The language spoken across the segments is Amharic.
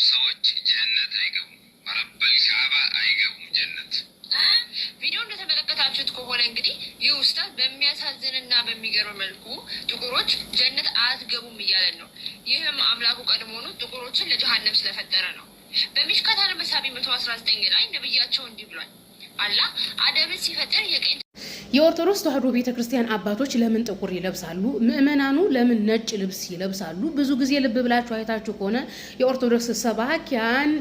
ሰዎች ጀነት አይገቡም። ረበል ካዕባ አይገቡም ጀነት። ቪዲዮ እንደተመለከታችሁት ከሆነ እንግዲህ ይህ ኡስታዝ በሚያሳዝንና በሚገርም መልኩ ጥቁሮች ጀነት አትገቡም እያለን ነው። ይህም አምላኩ ቀድሞውኑ ጥቁሮችን ለጀሃነም ስለፈጠረ ነው። በሚሽካት አልመሳቢ 119 ላይ ነብያቸው እንዲህ ብሏል። አላህ አደምን ሲፈጥር የቀኝ የኦርቶዶክስ ተዋህዶ ቤተክርስቲያን አባቶች ለምን ጥቁር ይለብሳሉ? ምእመናኑ ለምን ነጭ ልብስ ይለብሳሉ? ብዙ ጊዜ ልብ ብላችሁ አይታችሁ ከሆነ የኦርቶዶክስ ሰባኪያን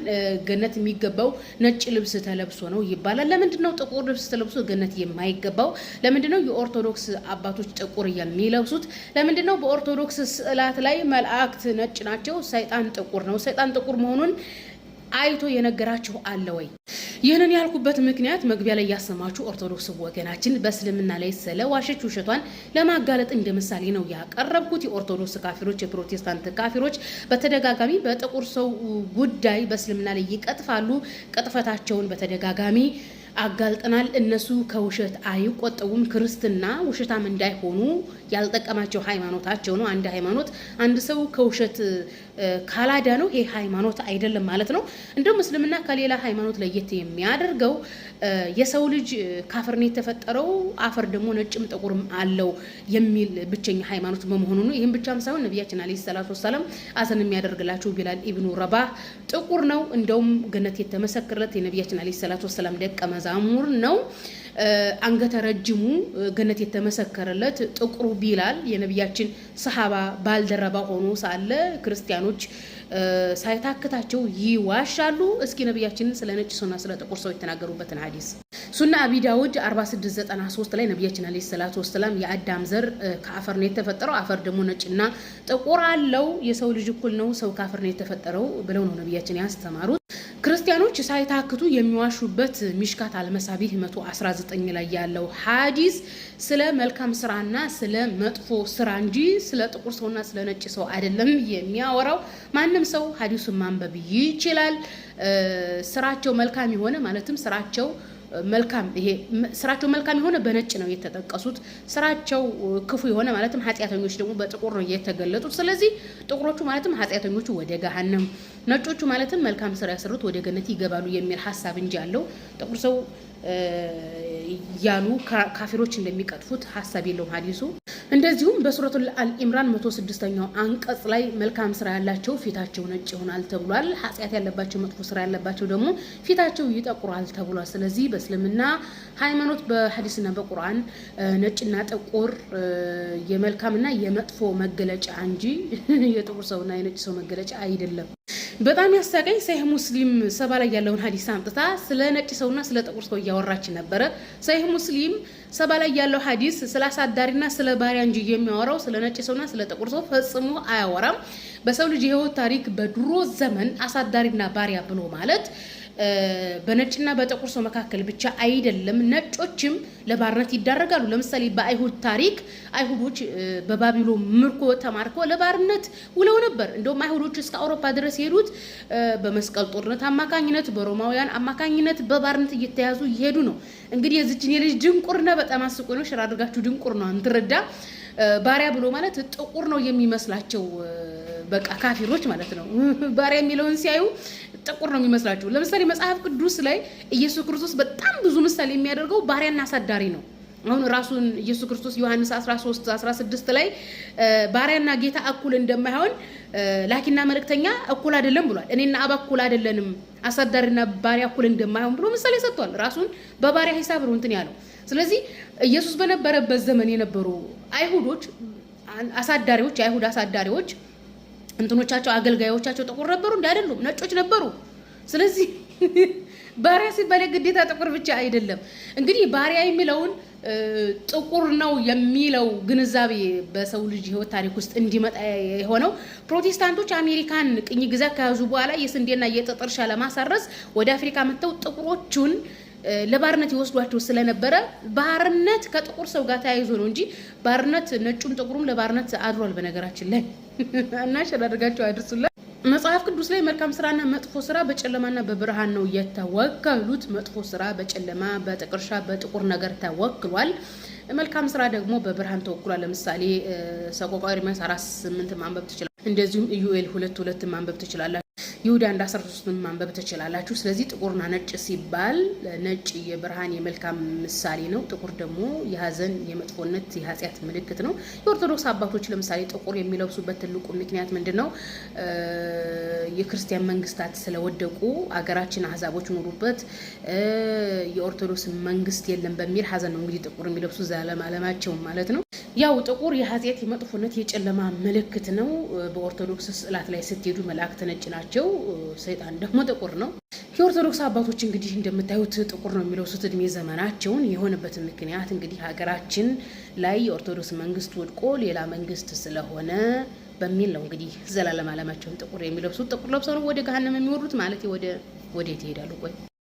ገነት የሚገባው ነጭ ልብስ ተለብሶ ነው ይባላል። ለምንድን ነው ጥቁር ልብስ ተለብሶ ገነት የማይገባው? ለምንድን ነው የኦርቶዶክስ አባቶች ጥቁር የሚለብሱት? ለምንድን ነው በኦርቶዶክስ ስዕላት ላይ መላእክት ነጭ ናቸው፣ ሰይጣን ጥቁር ነው? ሰይጣን ጥቁር መሆኑን አይቶ የነገራችሁ አለ ወይ? ይህንን ያልኩበት ምክንያት መግቢያ ላይ ያሰማችሁ ኦርቶዶክስ ወገናችን በእስልምና ላይ ስለ ዋሸች ውሸቷን ለማጋለጥ እንደ ምሳሌ ነው ያቀረብኩት። የኦርቶዶክስ ካፊሮች፣ የፕሮቴስታንት ካፊሮች በተደጋጋሚ በጥቁር ሰው ጉዳይ በእስልምና ላይ ይቀጥፋሉ። ቅጥፈታቸውን በተደጋጋሚ አጋልጠናል። እነሱ ከውሸት አይቆጠቡም። ክርስትና ውሸታም እንዳይሆኑ ያልጠቀማቸው ሃይማኖታቸው ነው። አንድ ሃይማኖት አንድ ሰው ከውሸት ካላዳ ነው ይሄ ሃይማኖት አይደለም ማለት ነው። እንደውም እስልምና ከሌላ ሃይማኖት ለየት የሚያደርገው የሰው ልጅ ካፍር ነው የተፈጠረው፣ አፈር ደግሞ ነጭም ጥቁርም አለው የሚል ብቸኛ ሃይማኖት በመሆኑ ነው። ይህም ብቻም ሳይሆን ነቢያችን አለይሂ ሰላቱ ወሰለም አዘን የሚያደርግላቸው ቢላል ኢብኑ ረባህ ጥቁር ነው። እንደውም ገነት የተመሰከረለት የነቢያችን አለይሂ ሰላቱ ወሰለም ደቀ መዛሙር ነው። አንገተ ረጅሙ ገነት የተመሰከረለት ጥቁሩ ቢላል የነቢያችን ሰሃባ ባልደረባ ሆኖ ሳለ ክርስቲያኖች ሳይታክታቸው ይዋሻሉ። እስኪ ነቢያችን ስለ ነጭ ሰውና ስለ ጥቁር ሰው የተናገሩበትን ሐዲስ ሱና አቢ ዳውድ 4693 ላይ ነቢያችን አለይሂ ሰላቱ ወሰለም የአዳም ዘር ከአፈር ነው የተፈጠረው፣ አፈር ደግሞ ነጭና ጥቁር አለው፣ የሰው ልጅ እኩል ነው፣ ሰው ከአፈር ነው የተፈጠረው ብለው ነው ነቢያችን ያስተማሩት። ክርስቲያኖች ሳይታክቱ የሚዋሹበት ሚሽካት አልመሳቢህ 119 ላይ ያለው ሐዲስ ስለ መልካም ስራና ስለ መጥፎ ስራ እንጂ ስለ ጥቁር ሰውና ስለ ነጭ ሰው አይደለም የሚያወራው። ማንም ሰው ሐዲሱን ማንበብ ይችላል። ስራቸው መልካም የሆነ ማለትም ስራቸው መልካም የሆነ በነጭ ነው የተጠቀሱት። ስራቸው ክፉ የሆነ ማለትም ኃጢያተኞች ደግሞ በጥቁር ነው የተገለጡት። ስለዚህ ጥቁሮቹ ማለትም ኃጢያተኞቹ ወደ ገሃነም፣ ነጮቹ ማለትም መልካም ስራ ያሰሩት ወደ ገነት ይገባሉ የሚል ሐሳብ እንጂ ያለው ጥቁር ሰው ያሉ ካፊሮች እንደሚቀጥፉት ሐሳብ የለውም ሐዲሱ። እንደዚሁም በሱረቱል አልኢምራን 106ኛው አንቀጽ ላይ መልካም ስራ ያላቸው ፊታቸው ነጭ ይሆናል ተብሏል። ኃጢያት ያለባቸው መጥፎ ስራ ያለባቸው ደግሞ ፊታቸው ይጠቁራል ተብሏል። ስለዚህ በእስልምና ሃይማኖት በሐዲስና በቁርአን ነጭና ጥቁር የመልካምና የመጥፎ መገለጫ እንጂ የጥቁር ሰውና የነጭ ሰው መገለጫ አይደለም። በጣም ያሳቀኝ ሰሂህ ሙስሊም 70 ላይ ያለውን ሐዲስ አምጥታ ስለ ነጭ ሰውና ስለ ጥቁር ሰው እያወራች ነበረ። ሰሂህ ሙስሊም 70 ላይ ያለው ሐዲስ ስለ አሳዳሪና ስለ ባሪያ እንጂ የሚያወራው ስለ ነጭ ሰውና ስለ ጥቁር ሰው ፈጽሞ አያወራም። በሰው ልጅ የህይወት ታሪክ በድሮ ዘመን አሳዳሪና ባሪያ ብሎ ማለት በነጭና በጥቁር ሰው መካከል ብቻ አይደለም፣ ነጮችም ለባርነት ይዳረጋሉ። ለምሳሌ በአይሁድ ታሪክ አይሁዶች በባቢሎን ምርኮ ተማርከው ለባርነት ውለው ነበር። እንደውም አይሁዶች እስከ አውሮፓ ድረስ የሄዱት በመስቀል ጦርነት አማካኝነት፣ በሮማውያን አማካኝነት በባርነት እየተያዙ ይሄዱ ነው። እንግዲህ የዚችን የልጅ ድንቁርና በጣም አስቆ ነው። ሽራ አድርጋችሁ ድንቁር ነው እንትረዳ። ባሪያ ብሎ ማለት ጥቁር ነው የሚመስላቸው በቃ ካፊሮች ማለት ነው። ባሪያ የሚለውን ሲያዩ ጥቁር ነው የሚመስላቸው። ለምሳሌ መጽሐፍ ቅዱስ ላይ ኢየሱስ ክርስቶስ በጣም ብዙ ምሳሌ የሚያደርገው ባሪያና አሳዳሪ ነው። አሁን ራሱን ኢየሱስ ክርስቶስ ዮሐንስ 13:16 ላይ ባሪያና ጌታ እኩል እንደማይሆን ላኪና መልእክተኛ እኩል አይደለም ብሏል። እኔና አብ እኩል አይደለንም፣ አሳዳሪና ባሪያ እኩል እንደማይሆን ብሎ ምሳሌ ሰጥቷል። ራሱን በባሪያ ሂሳብ ነው እንትን ያለው። ስለዚህ ኢየሱስ በነበረበት ዘመን የነበሩ አይሁዶች አሳዳሪዎች፣ የአይሁድ አሳዳሪዎች እንትኖቻቸው አገልጋዮቻቸው ጥቁር ነበሩ እንዴ? አይደሉም፣ ነጮች ነበሩ። ስለዚህ ባሪያ ሲባል ግዴታ ጥቁር ብቻ አይደለም። እንግዲህ ባሪያ የሚለውን ጥቁር ነው የሚለው ግንዛቤ በሰው ልጅ ህይወት ታሪክ ውስጥ እንዲመጣ የሆነው ፕሮቴስታንቶች አሜሪካን ቅኝ ግዛት ከያዙ በኋላ የስንዴና የጥጥ እርሻ ለማሳረስ ወደ አፍሪካ መጥተው ጥቁሮቹን ለባርነት ይወስዷቸው ስለነበረ ባርነት ከጥቁር ሰው ጋር ተያይዞ ነው እንጂ ባርነት ነጩም ጥቁሩም ለባርነት አድሯል። በነገራችን ላይ እና ሸላደርጋቸው አድርሱላ። መጽሐፍ ቅዱስ ላይ መልካም ስራና መጥፎ ስራ በጨለማና በብርሃን ነው የተወከሉት። መጥፎ ስራ በጨለማ በጥቅርሻ በጥቁር ነገር ተወክሏል። መልካም ስራ ደግሞ በብርሃን ተወክሏል። ለምሳሌ ሰቆቃወ ኤርምያስ 4:8 ማንበብ ትችላላችሁ። እንደዚሁም ኢዩኤል 2:2 ማንበብ ትችላላችሁ። ይሁዳ 1:13 ማንበብ ትችላላችሁ። ስለዚህ ጥቁርና ነጭ ሲባል ነጭ የብርሃን የመልካም ምሳሌ ነው። ጥቁር ደግሞ የሀዘን የመጥፎነት የኃጢአት ምልክት ነው። የኦርቶዶክስ አባቶች ለምሳሌ ጥቁር የሚለብሱበት ትልቁ ምክንያት ምንድነው? የክርስቲያን መንግስታት ስለወደቁ አገራችን አህዛቦች ኖሩበት የኦርቶዶክስ መንግስት የለም በሚል ሀዘን ነው እንግዲህ ጥቁር የሚለብሱ ዘላለማቸው ማለት ነው። ያው ጥቁር የኃጢአት የመጥፎነት የጨለማ ምልክት ነው። በኦርቶዶክስ ስዕላት ላይ ስትሄዱ መላእክት ነጭ ናቸው፣ ሰይጣን ደግሞ ጥቁር ነው። የኦርቶዶክስ አባቶች እንግዲህ እንደምታዩት ጥቁር ነው የሚለብሱት እድሜ ዘመናቸውን። የሆነበት ምክንያት እንግዲህ ሀገራችን ላይ የኦርቶዶክስ መንግስት ወድቆ ሌላ መንግስት ስለሆነ በሚል ነው እንግዲህ ዘላለም ዓለማቸውን ጥቁር የሚለብሱት። ጥቁር ለብሰው ነው ወደ ገሃነም የሚወርዱት ማለት ወደ ወዴት ይሄዳሉ? ቆይ